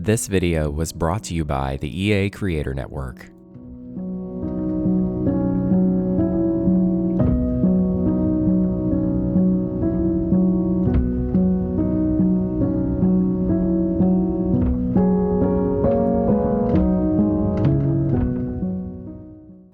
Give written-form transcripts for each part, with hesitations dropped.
This video was brought to you by the EA Creator Network.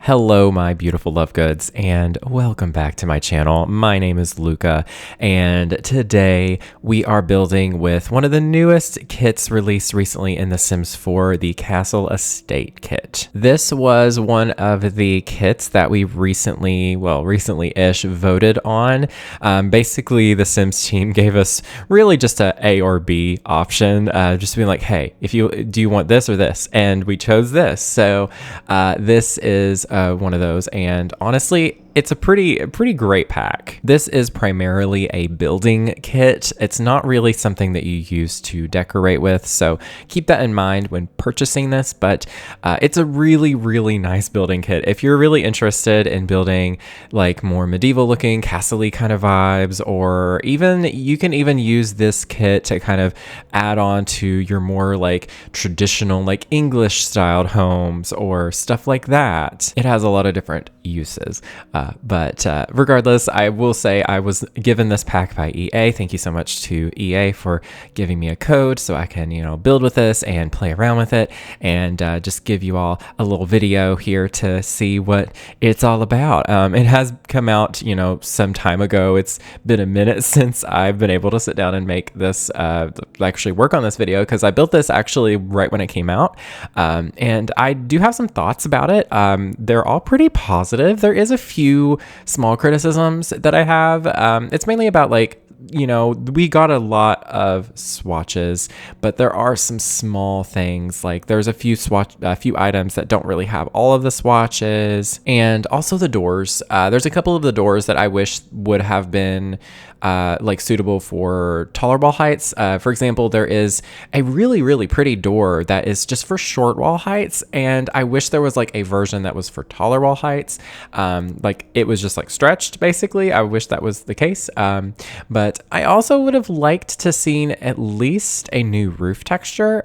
Hello, my beautiful love goods, and welcome back to my channel. My name is Lucca, and today we are building with one of the newest kits released recently in The Sims 4, the Castle Estate kit. This was one of the kits that we recently-ish voted on. Basically, the Sims team gave us really just a or B option, just being like, hey, do you want this or this? And we chose this. So this is one of those, and honestly, it's a pretty great pack. This is primarily a building kit. It's not really something that you use to decorate with, so keep that in mind when purchasing this, but it's a really nice building kit. If you're really interested in building like more medieval looking castle-y kind of vibes, or even you can even use this kit to kind of add on to your more like traditional like English styled homes or stuff like that. It has a lot of different uses. But regardless, I will say I was given this pack by EA. Thank you so much to EA for giving me a code so I can, build with this and play around with it, and just give you all a little video here to see what it's all about. It has come out, some time ago. It's been a minute since I've been able to sit down and make this, actually work on this video, because I built this actually right when it came out. And I do have some thoughts about it. They're all pretty positive. There is a few small criticisms that I have. It's mainly about we got a lot of swatches, but there are some small things, like there's a few items that don't really have all of the swatches, and also the doors. There's a couple of the doors that I wish would have been suitable for taller wall heights. For example, there is a really pretty door that is just for short wall heights, and I wish there was like a version that was for taller wall heights. It was just like stretched, basically. I wish that was the case. But I also would have liked to seen at least a new roof texture.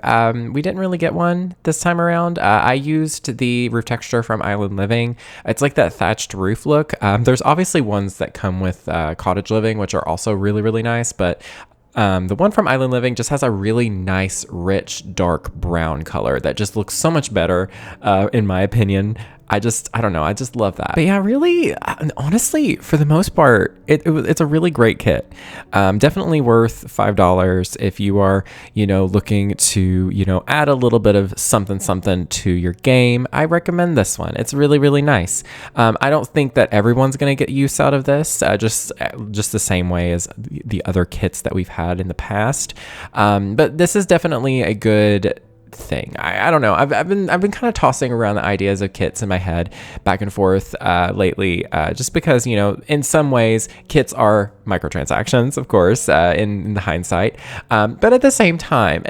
We didn't really get one this time around. I used the roof texture from Island Living. It's like that thatched roof look. There's obviously ones that come with Cottage Living, which are also really nice, but the one from Island Living just has a really nice, rich, dark brown color that just looks so much better, in my opinion. I don't know. I just love that. But yeah, really, honestly, for the most part, it's a really great kit. Definitely worth $5 if you are, looking to, add a little bit of something to your game. I recommend this one. It's really nice. I don't think that everyone's going to get use out of this, just the same way as the other kits that we've had in the past. But this is definitely a good thing. I don't know. I've been kind of tossing around the ideas of kits in my head back and forth lately, just because in some ways kits are microtransactions, of course, in the hindsight. But at the same time,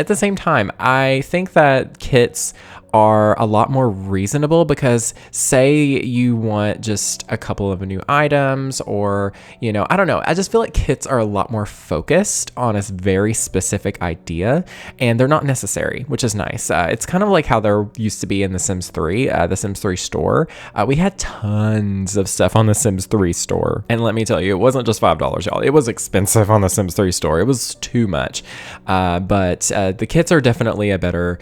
I think that kits are a lot more reasonable, because say you want just a couple of new items, or I don't know, I just feel like kits are a lot more focused on a very specific idea, and they're not necessary, which is nice. It's kind of like how there used to be in the Sims 3, the Sims 3 store. We had tons of stuff on the Sims 3 store, and let me tell you, it wasn't just $5, y'all. It was expensive on the Sims 3 store. It was too much. But the kits are definitely a better,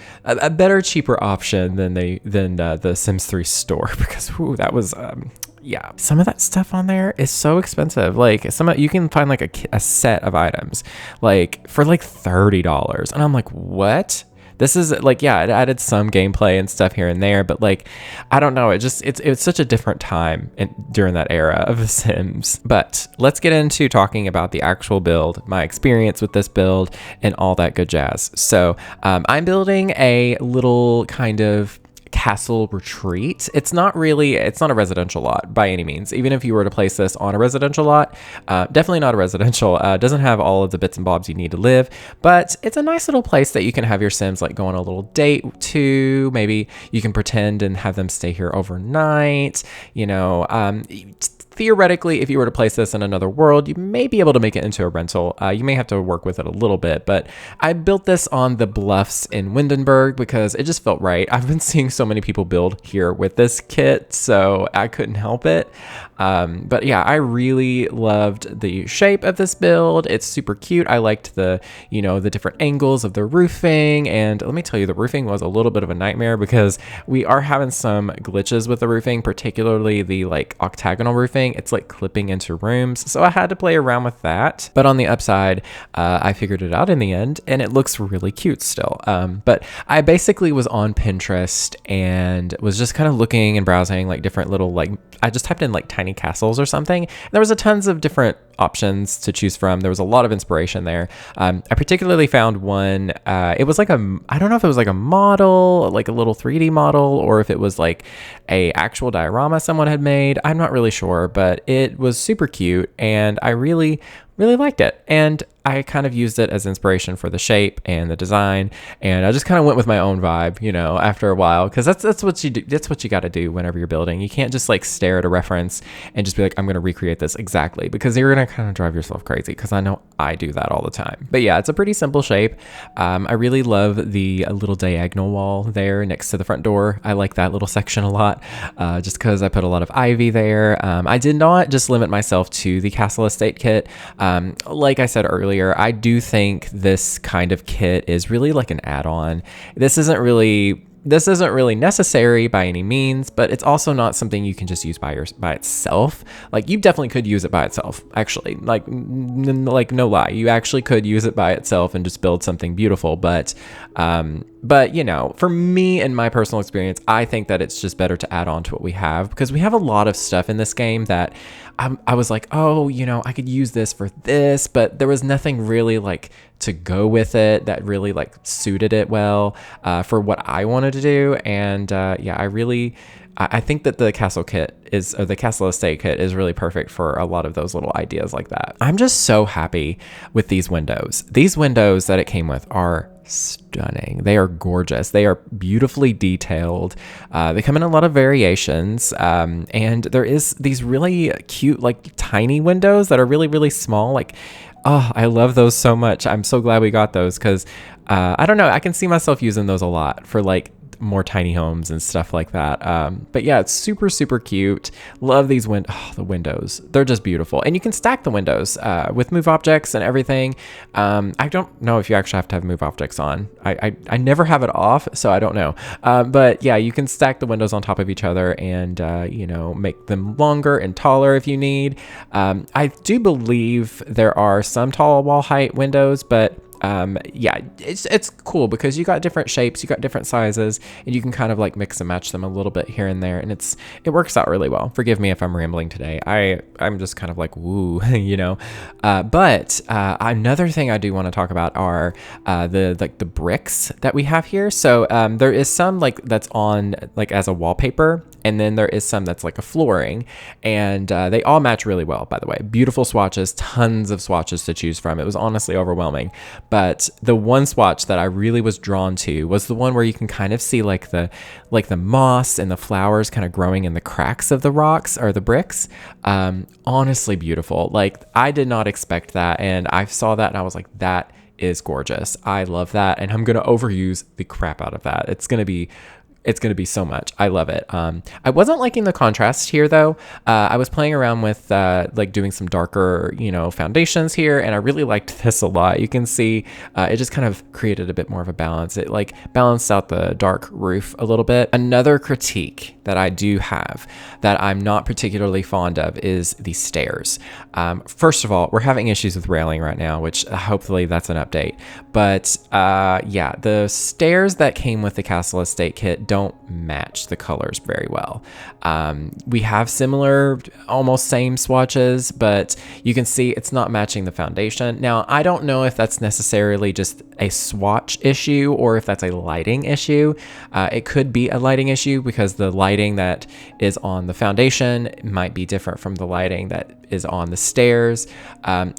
cheaper option than the Sims 3 store, because that was some of that stuff on there is so expensive. Like you can find like a set of items like for like $30, and I'm like, what? This is it added some gameplay and stuff here and there, but I don't know, it's such a different time during that era of The Sims. But let's get into talking about the actual build, my experience with this build, and all that good jazz. So I'm building a little kind of castle retreat. It's not a residential lot by any means. Even if you were to place this on a residential lot, definitely not a residential. Doesn't have all of the bits and bobs you need to live, but it's a nice little place that you can have your Sims go on a little date to. Maybe you can pretend and have them stay here overnight. theoretically, if you were to place this in another world, you may be able to make it into a rental. You may have to work with it a little bit, but I built this on the Bluffs in Windenburg because it just felt right. I've been seeing so many people build here with this kit, so I couldn't help it. But yeah, I really loved the shape of this build. It's super cute. I liked the different angles of the roofing, and let me tell you, the roofing was a little bit of a nightmare because we are having some glitches with the roofing, particularly the like octagonal roofing. It's like clipping into rooms, so I had to play around with that. But on the upside, I figured it out in the end, and it looks really cute still. But I basically was on Pinterest and was just kind of looking and browsing like different little, like, I just typed in like tiny castles or something. There was a tons of different options to choose from. There was a lot of inspiration there. I particularly found one, it was like I don't know if it was like a model, like a little 3D model, or if it was like a actual diorama someone had made. I'm not really sure, but it was super cute and I really liked it. And I kind of used it as inspiration for the shape and the design, and I just kind of went with my own vibe, after a while, because that's what you do. That's what you got to do whenever you're building. You can't just like stare at a reference and just be like, I'm going to recreate this exactly, because you're going to kind of drive yourself crazy, because I know I do that all the time. But yeah, it's a pretty simple shape. I really love the little diagonal wall there next to the front door. I like that little section a lot, just because I put a lot of ivy there. I did not just limit myself to the Castle Estate kit. Like I said earlier, I do think this kind of kit is really like an add-on. This isn't really necessary by any means, but it's also not something you can just use by itself. Like, you definitely could use it by itself, actually. Like no lie, you actually could use it by itself and just build something beautiful. But for me and my personal experience, I think that it's just better to add on to what we have, because we have a lot of stuff in this game that I was like, oh, I could use this for this, but there was nothing really like to go with it that really like suited it well for what I wanted to do. And I think that the Castle Estate kit is really perfect for a lot of those little ideas like that. I'm just so happy with these windows. These windows that it came with are stunning. They are gorgeous. They are beautifully detailed. They come in a lot of variations, and there is these really cute, like tiny windows that are really, really small. Like, oh, I love those so much. I'm so glad we got those, because I don't know, I can see myself using those a lot for like more tiny homes and stuff like that. But yeah, it's super, super cute. Love these the windows. They're just beautiful. And you can stack the windows with move objects and everything. I don't know if you actually have to have move objects on. I never have it off, so I don't know. But yeah, you can stack the windows on top of each other and, make them longer and taller if you need. I do believe there are some tall wall height windows, but it's cool because you got different shapes, you got different sizes, and you can kind of like mix and match them a little bit here and there, and it works out really well. Forgive me if I'm rambling today. I'm just kind of like woo, But another thing I do want to talk about are the bricks that we have here. So there is some like that's on like as a wallpaper, and then there is some that's like a flooring, and they all match really well, by the way. Beautiful swatches, tons of swatches to choose from. It was honestly overwhelming. But the one swatch that I really was drawn to was the one where you can kind of see like the moss and the flowers kind of growing in the cracks of the rocks or the bricks. Honestly beautiful. Like, I did not expect that, and I saw that and I was like, that is gorgeous. I love that, and I'm going to overuse the crap out of that. It's going to be so much. I love it. I wasn't liking the contrast here though. I was playing around with like doing some darker, foundations here, and I really liked this a lot. You can see it just kind of created a bit more of a balance. It like balanced out the dark roof a little bit. Another critique that I do have that I'm not particularly fond of is the stairs. First of all, we're having issues with railing right now, which hopefully that's an update. But yeah, the stairs that came with the Castle Estate kit don't match the colors very well. We have similar, almost same swatches, but you can see it's not matching the foundation. Now, I don't know if that's necessarily just a swatch issue or if that's a lighting issue. It could be a lighting issue because the lighting that is on the foundation might be different from the lighting that is on the stairs.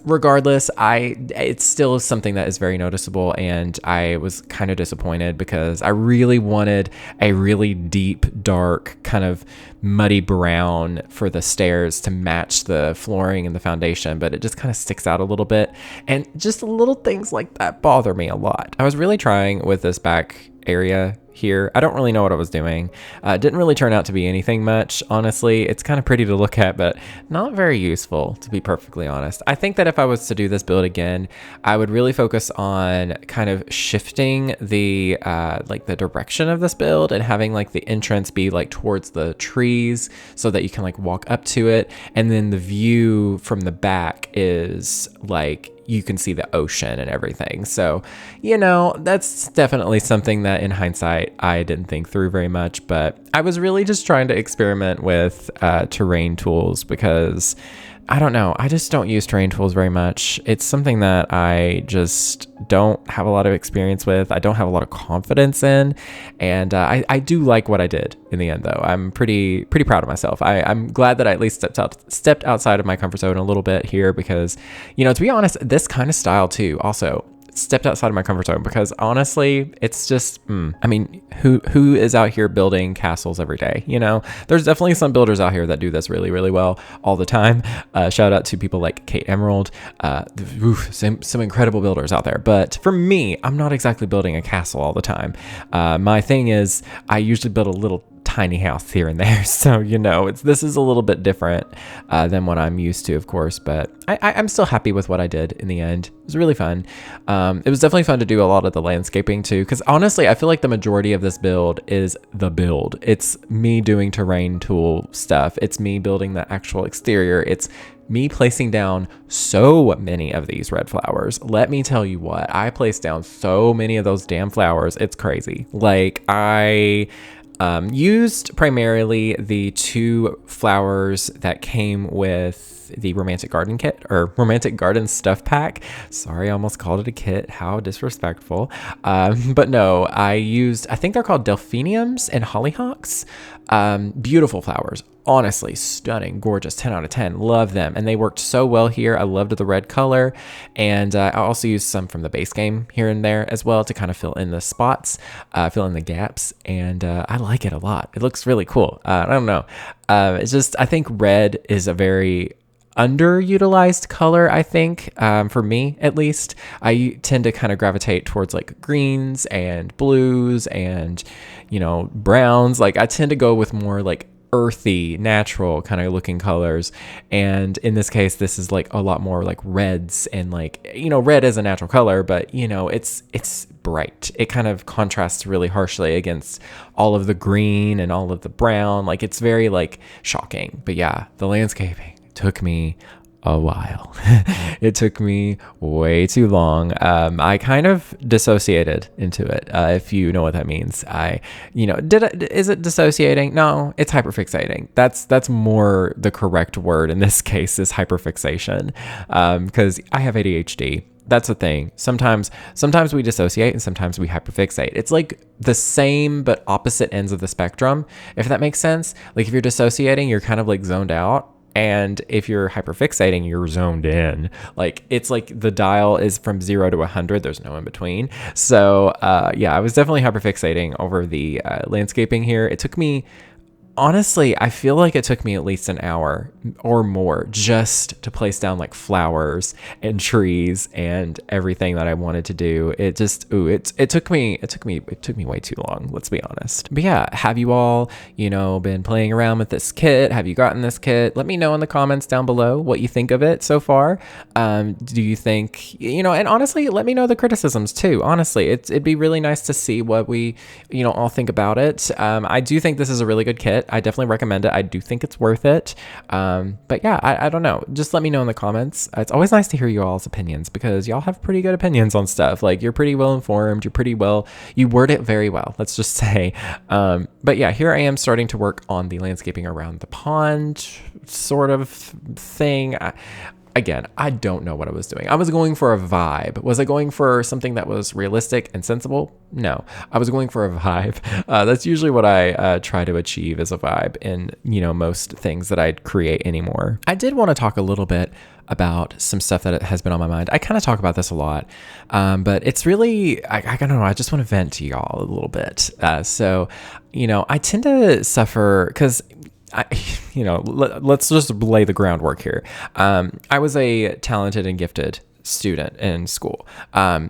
Regardless, it's still something that is very noticeable, and I was kind of disappointed because I really wanted a really deep, dark, kind of muddy brown for the stairs to match the flooring and the foundation, but it just kind of sticks out a little bit. And just little things like that bother me a lot. I was really trying with this back area here. I don't really know what I was doing. It didn't really turn out to be anything much, honestly. It's kind of pretty to look at, but not very useful, to be perfectly honest. I think that if I was to do this build again, I would really focus on kind of shifting the like the direction of this build and having like the entrance be like towards the trees so that you can like walk up to it, and then the view from the back is like you can see the ocean and everything. So, you know, that's definitely something that in hindsight, I didn't think through very much, but I was really just trying to experiment with terrain tools because I don't know, I just don't use terrain tools very much. It's something that I just don't have a lot of experience with. I don't have a lot of confidence in, and I do like what I did in the end, though. I'm pretty proud of myself. I'm glad that I at least stepped outside of my comfort zone a little bit here because, you know, to be honest, this kind of style too also stepped outside of my comfort zone because honestly, it's just, I mean, who is out here building castles every day? You know, there's definitely some builders out here that do this really, really well all the time. Shout out to people like Kate Emerald, some incredible builders out there. But for me, I'm not exactly building a castle all the time. My thing is I usually build a little tiny house here and there. So, you know, this is a little bit different than what I'm used to, of course, but I'm still happy with what I did in the end. It was really fun. It was definitely fun to do a lot of the landscaping too, because honestly, I feel like the majority of this build is the build. It's me doing terrain tool stuff. It's me building the actual exterior. It's me placing down so many of these red flowers. Let me tell you what, I placed down so many of those damn flowers. It's crazy. Like I used primarily the 2 flowers that came with the romantic garden kit or romantic garden stuff pack. Sorry, I almost called it a kit. How disrespectful. But no, I think they're called delphiniums and hollyhocks. Beautiful flowers. Honestly, stunning, gorgeous, 10 out of 10. Love them. And they worked so well here. I loved the red color. And I also used some from the base game here and there as well to kind of fill in the spots, fill in the gaps. And I like it a lot. It looks really cool. I don't know. It's just, I think red is a very underutilized color, I think, for me at least. I tend to kind of gravitate towards like greens and blues and, you know, browns. Like I tend to go with more like earthy, natural kind of looking colors. And in this case, this is like a lot more like reds, and like, you know, red is a natural color, but you know, it's bright. It kind of contrasts really harshly against all of the green and all of the brown. Like it's very like shocking. But yeah, the landscaping took me a while. It took me way too long. I kind of dissociated into it, if you know what that means. Is it dissociating? No, it's hyperfixating. That's more the correct word in this case, is hyperfixation, because I have ADHD. That's the thing. Sometimes we dissociate and sometimes we hyperfixate. It's like the same but opposite ends of the spectrum, if that makes sense. Like if you're dissociating, you're kind of like zoned out. And if you're hyperfixating, you're zoned in. Like it's like the dial is from 0 to 100. There's no in between. So yeah, I was definitely hyperfixating over the landscaping here. It took me, honestly, I feel like it took me at least an hour or more just to place down like flowers and trees and everything that I wanted to do. It just, it took me way too long, let's be honest. But yeah, have you all, been playing around with this kit? Have you gotten this kit? Let me know in the comments down below what you think of it so far. Do you think, and honestly, let me know the criticisms too. Honestly, it'd be really nice to see what we, all think about it. I do think this is a really good kit. I definitely recommend it. I do think it's worth it. But yeah, I don't know. Just let me know in the comments. It's always nice to hear you all's opinions because y'all have pretty good opinions on stuff. Like you're pretty well informed. You word it very well. Let's just say. But yeah, here I am starting to work on the landscaping around the pond sort of thing. Again, I don't know what I was doing. I was going for a vibe. Was I going for something that was realistic and sensible? No, I was going for a vibe. That's usually what I try to achieve, as a vibe in, most things that I create anymore. I did want to talk a little bit about some stuff that has been on my mind. I kind of talk about this a lot, but it's really, I don't know, I just want to vent to y'all a little bit. So, I tend to suffer because let's just lay the groundwork here. I was a talented and gifted student in school.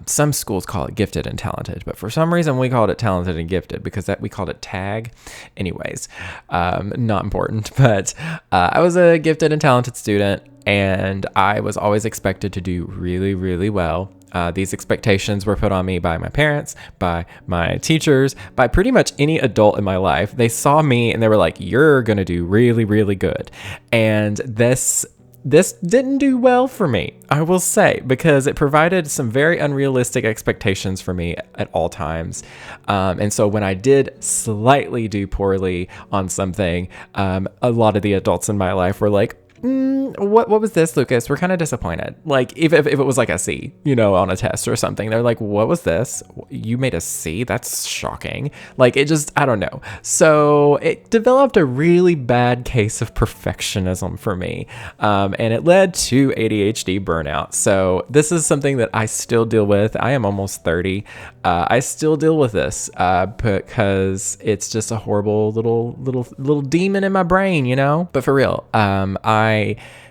Some schools call it gifted and talented, but for some reason we called it talented and gifted because we called it tag. Anyways, not important, but I was a gifted and talented student, and I was always expected to do really, really well. These expectations were put on me by my parents, by my teachers, by pretty much any adult in my life. They saw me and they were like, you're going to do really, really good. And this didn't do well for me, I will say, because it provided some very unrealistic expectations for me at all times. And so when I did slightly do poorly on something, a lot of the adults in my life were like, what was this, Lucas? We're kind of disappointed. Like if it was like a C, on a test or something, they're like, what was this? You made a C? That's shocking. Like it just, I don't know. So it developed a really bad case of perfectionism for me. And it led to ADHD burnout. So this is something that I still deal with. I am almost 30. I still deal with this because it's just a horrible little demon in my brain, But for real, I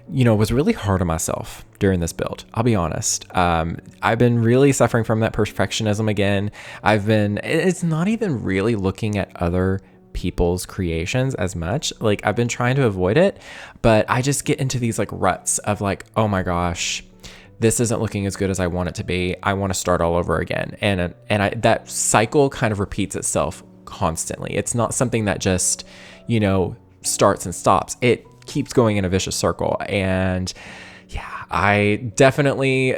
was really hard on myself during this build. I'll be honest. I've been really suffering from that perfectionism again. It's not even really looking at other people's creations as much. Like I've been trying to avoid it, but I just get into these like ruts of like, oh my gosh, this isn't looking as good as I want it to be. I want to start all over again. And that cycle kind of repeats itself constantly. It's not something that just, starts and stops. It keeps going in a vicious circle. And yeah, I definitely,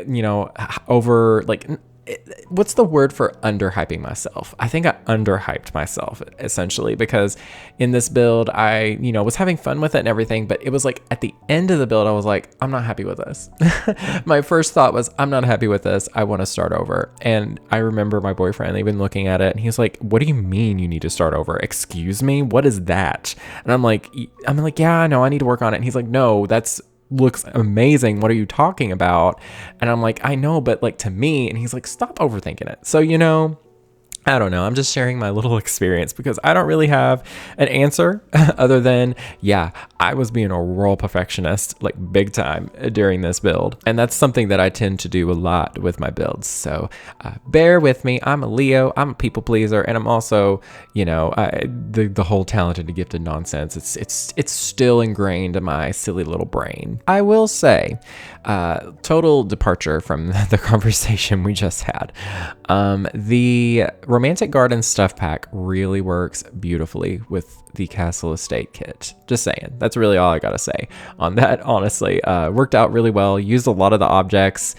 what's the word for underhyping myself? I think I underhyped myself essentially because in this build, I, was having fun with it and everything, but it was like at the end of the build, I was like, I'm not happy with this. My first thought was, I'm not happy with this. I want to start over. And I remember my boyfriend even looking at it and he's like, what do you mean you need to start over? Excuse me? What is that? And I'm like, yeah, no, I need to work on it. And he's like, no, looks amazing. What are you talking about? And I'm like, I know, but like to me, and he's like, stop overthinking it. So, I don't know. I'm just sharing my little experience because I don't really have an answer other than, yeah, I was being a royal perfectionist, like big time during this build. And that's something that I tend to do a lot with my builds. So bear with me. I'm a Leo. I'm a people pleaser. And I'm also, the whole talented and gifted nonsense. It's still ingrained in my silly little brain. I will say, total departure from the conversation we just had. The Romantic Garden stuff pack really works beautifully with the Castle Estate kit. Just saying. That's really all I gotta say on that, honestly. Worked out really well. Used a lot of the objects.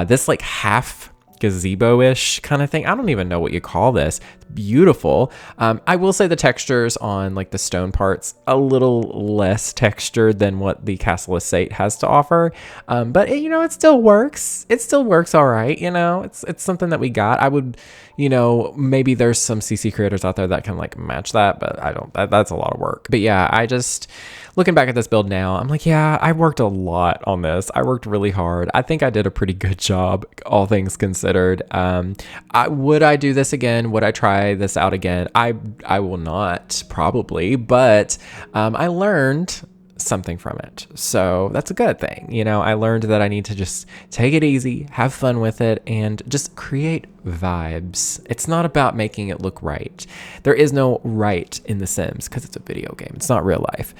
This like half gazebo-ish kind of thing. I don't even know what you call this. It's beautiful. I will say the textures on like the stone parts, a little less textured than what the Castle Estate has to offer. But it still works. It still works all right. It's something that we got. I would, maybe there's some CC creators out there that can like match that, but I don't, that's a lot of work. But yeah, I just, looking back at this build now, I'm like, yeah, I worked a lot on this. I worked really hard. I think I did a pretty good job, all things considered. Would I do this again? Would I try this out again? I will not, probably, but I learned something from it. So that's a good thing. I learned that I need to just take it easy, have fun with it, and just create vibes. It's not about making it look right. There is no right in The Sims because it's a video game. It's not real life.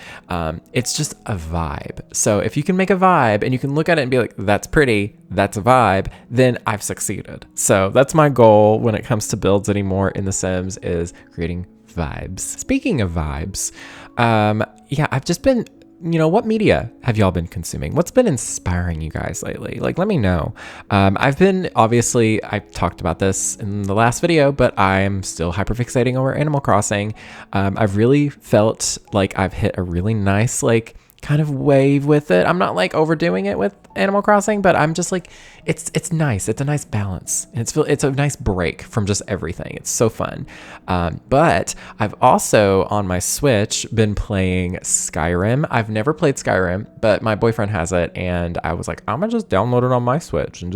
It's just a vibe. So if you can make a vibe and you can look at it and be like, that's pretty, that's a vibe, then I've succeeded. So that's my goal when it comes to builds anymore in The Sims, is creating vibes. Speaking of vibes, I've just been, what media have y'all been consuming? What's been inspiring you guys lately? Like, let me know. I talked about this in the last video, but I'm still hyperfixating over Animal Crossing. I've really felt like I've hit a really nice, kind of wave with it. I'm not like overdoing it with Animal Crossing, but I'm just like, it's nice. It's a nice balance. And it's a nice break from just everything. It's so fun. But I've also on my Switch been playing Skyrim. I've never played Skyrim, but my boyfriend has it, and I was like, I'm gonna just download it on my Switch and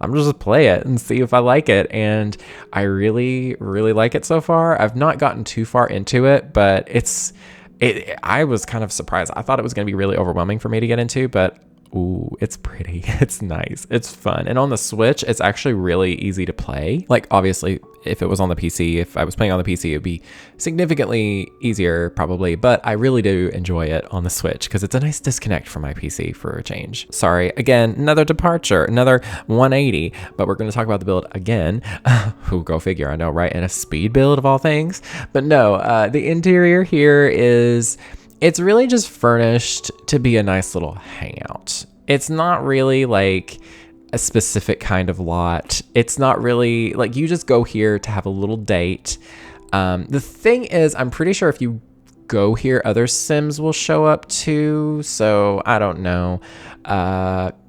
I'm just play it and see if I like it. And I really, really like it so far. I've not gotten too far into it, but I was kind of surprised. I thought it was going to be really overwhelming for me to get into, but ooh, it's pretty. It's nice. It's fun. And on the Switch, it's actually really easy to play. Like, obviously, if it was on the PC, if I was playing on the PC, it would be significantly easier probably, but I really do enjoy it on the Switch because it's a nice disconnect from my PC for a change. Sorry, again, another departure, another 180, but we're going to talk about the build again. Who go figure, I know, right? And a speed build of all things. But no, the interior here it's really just furnished to be a nice little hangout. It's not really like a specific kind of lot. It's not really like you just go here to have a little date. The thing is, I'm pretty sure if you go here, other Sims will show up too. So I don't know.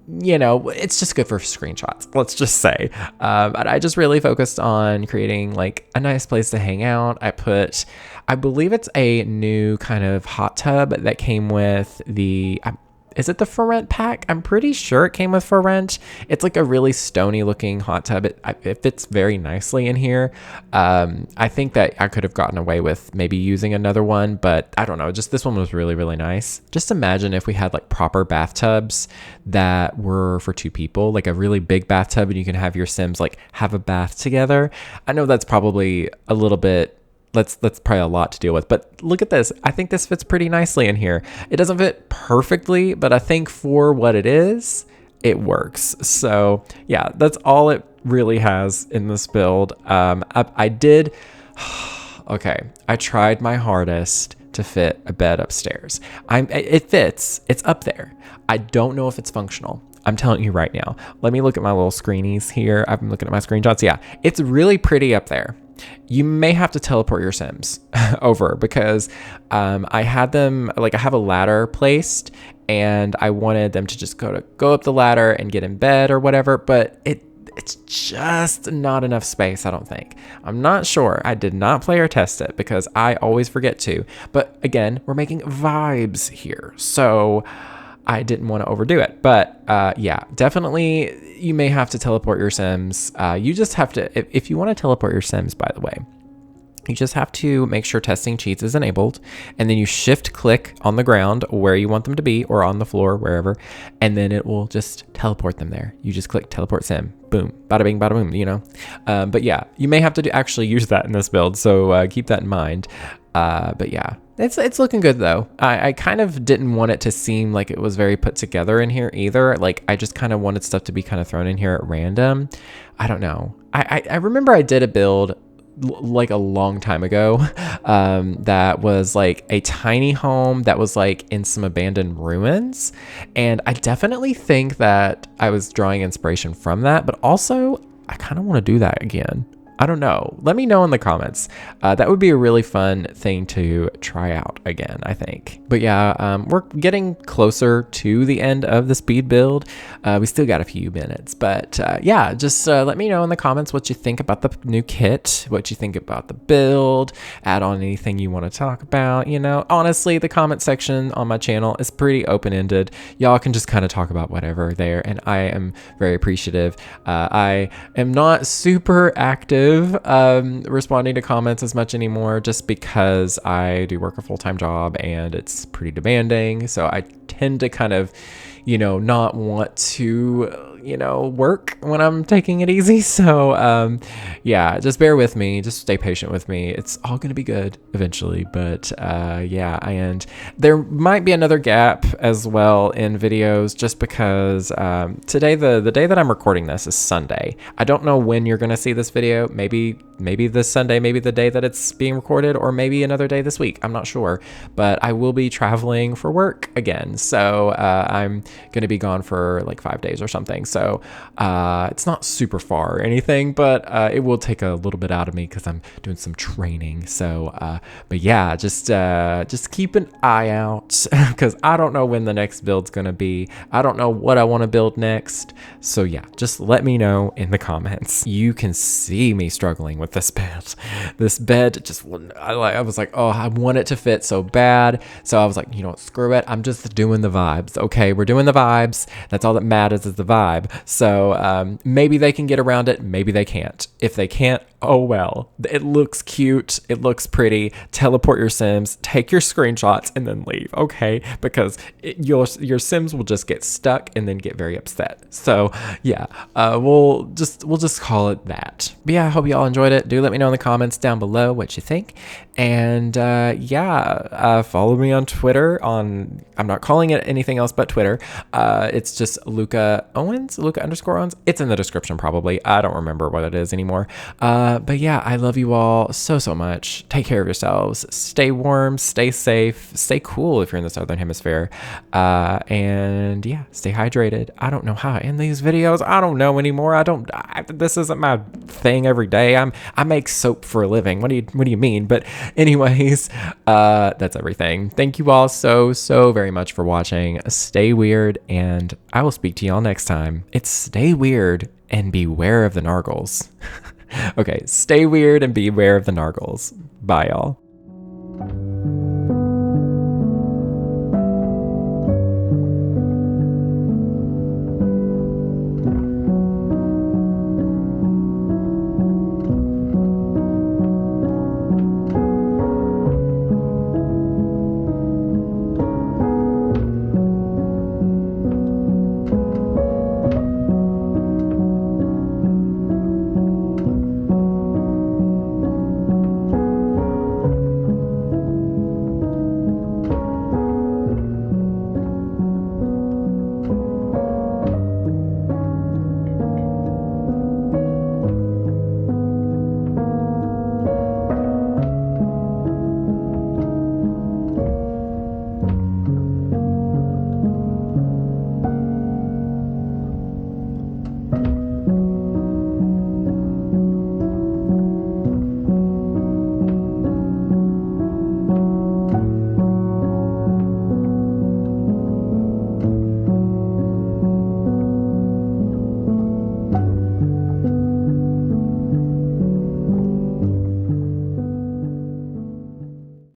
It's just good for screenshots, let's just say. But I just really focused on creating like a nice place to hang out. I believe it's a new kind of hot tub that came with is it the For Rent pack? I'm pretty sure it came with For Rent. It's like a really stony looking hot tub. It fits very nicely in here. I think that I could have gotten away with maybe using another one, but I don't know. Just this one was really, really nice. Just imagine if we had like proper bathtubs that were for two people, like a really big bathtub, and you can have your Sims like have a bath together. I know that's probably a little bit, that's probably a lot to deal with, but look at this. I think this fits pretty nicely in here. It doesn't fit perfectly, but I think for what it is, it works. So yeah, that's all it really has in this build. I did, okay, I tried my hardest to fit a bed upstairs. It fits, it's up there. I don't know if it's functional. I'm telling you right now. Let me look at my little screenies here. I've been looking at my screenshots. Yeah, it's really pretty up there. You may have to teleport your Sims over because I had them, like I have a ladder placed and I wanted them to just go up the ladder and get in bed or whatever, but it's just not enough space, I don't think. I'm not sure. I did not play or test it because I always forget to. But again, we're making vibes here. So I didn't want to overdo it, but yeah, definitely you may have to teleport your Sims. You just have to, if you want to teleport your Sims, by the way, you just have to make sure testing cheats is enabled, and then you shift click on the ground where you want them to be or on the floor, wherever, and then it will just teleport them there. You just click teleport Sim, boom, bada bing, bada boom, But yeah, you may have to actually use that in this build, so keep that in mind. But yeah, it's looking good though. I kind of didn't want it to seem like it was very put together in here either. Like I just kind of wanted stuff to be kind of thrown in here at random. I don't know. I remember I did a build like a long time ago that was like a tiny home that was like in some abandoned ruins, and I definitely think that I was drawing inspiration from that, but also I kind of want to do that again. I don't know. Let me know in the comments. That would be a really fun thing to try out again, I think. But yeah, we're getting closer to the end of the speed build. We still got a few minutes, but yeah, just let me know in the comments what you think about the new kit, what you think about the build, add on anything you want to talk about. Honestly, the comment section on my channel is pretty open-ended. Y'all can just kind of talk about whatever there, and I am very appreciative. I am not super active responding to comments as much anymore, just because I do work a full-time job and it's pretty demanding. So I tend to kind of, not want to, work when I'm taking it easy. So yeah, just bear with me, just stay patient with me. It's all gonna be good eventually. But yeah, and there might be another gap as well in videos, just because today, the day that I'm recording this is Sunday. I don't know when you're gonna see this video. Maybe this Sunday, maybe the day that it's being recorded, or maybe another day this week. I'm not sure, but I will be traveling for work again. So I'm gonna be gone for like 5 days or something. So So it's not super far or anything, but it will take a little bit out of me because I'm doing some training. So, but yeah, just keep an eye out because I don't know when the next build's gonna be. I don't know what I want to build next. So yeah, just let me know in the comments. You can see me struggling with this bed. This bed just, I was like, oh, I want it to fit so bad. So I was like, you know what, screw it. I'm just doing the vibes. Okay, we're doing the vibes. That's all that matters is the vibe. So maybe they can get around it. Maybe they can't. If they can't, oh well. It looks cute. It looks pretty. Teleport your Sims. Take your screenshots and then leave. Okay, because your Sims will just get stuck and then get very upset. So yeah, we'll just call it that. But yeah, I hope you all enjoyed it. Do let me know in the comments down below what you think. And yeah, follow me on Twitter. I'm not calling it anything else but Twitter. It's just Lucca Owens, Lucca_Owens. It's in the description probably. I don't remember what it is anymore. But yeah, I love you all so much. Take care of yourselves. Stay warm, stay safe, stay cool if you're in the Southern Hemisphere. And yeah, stay hydrated. I don't know how I end these videos. I don't know anymore. This isn't my thing every day. I make soap for a living. What do you mean? But anyways, that's everything. Thank you all so very much for watching. Stay weird, and I will speak to y'all next time. It's stay weird and beware of the nargles. Okay, stay weird and beware of the nargles. Bye, y'all.